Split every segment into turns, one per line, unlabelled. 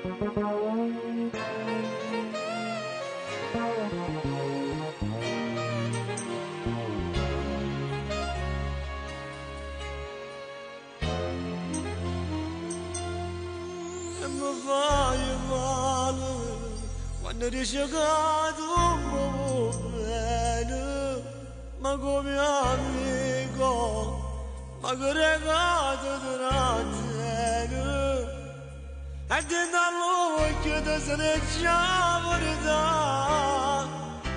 E mi fai male quando dici che tu mi vuoi bene, ma come amico, ma che regalo ti razzene. E dentro all'occhio ti sleggia la verità,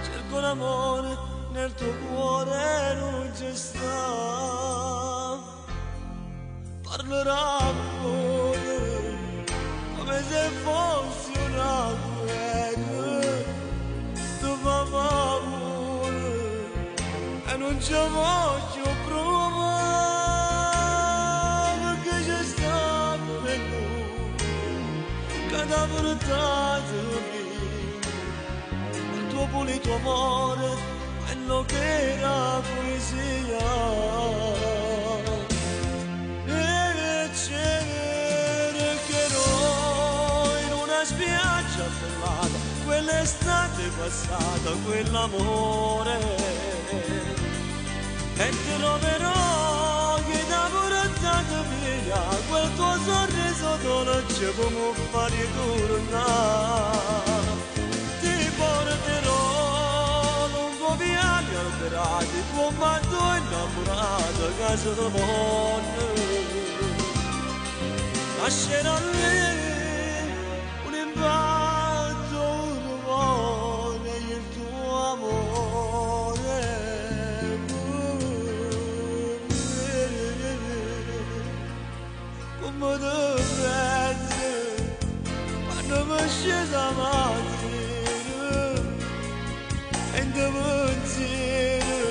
cerco l'amore nel tuo cuore non ci sta. Parlerà amore come se fossi una guerra, tu fa paura e non ci voglio provare, perché c'è stato per noi che ti ha portato via il tuo pulito amore, quello che era poesia. Spiaggia affollata, quell'estate passata, quell'amore, e ti troverò che ti ha portato via quel tuo sorriso dolce come un fare tornare. Ti porterò lungo viali alberati, tuo matto innamorato, casa di mondo, lascerò lì il tuo amore, come ti prendi quando mi scesa la mattina e ti pensiero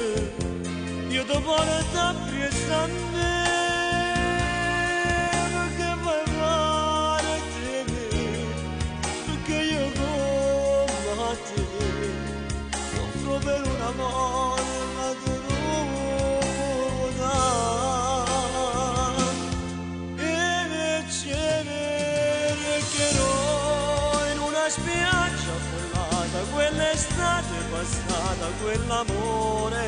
io ti porto appresso a me. Soffro per un amore ma tu non dai, e mi cercherò in una spiaggia affollata, quell'estate passata, quell'amore,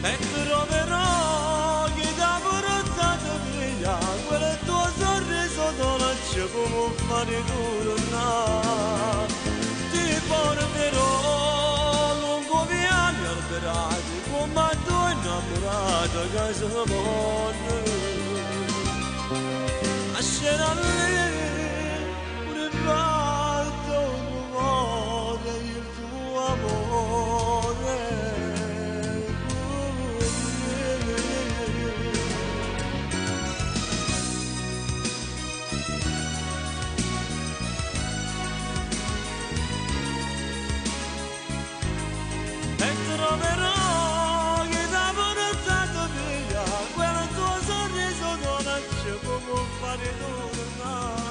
e troverò chi ti ha portato via quel tuo sorriso dolce come un fare tornare. Ti porterò lungo viali alberati, come tu innamorato a casa buona, lascerò lì un impatto d'amore, il tuo amore. Troverò che ti ha portato via quel tuo sorriso dolce come un fare tornare.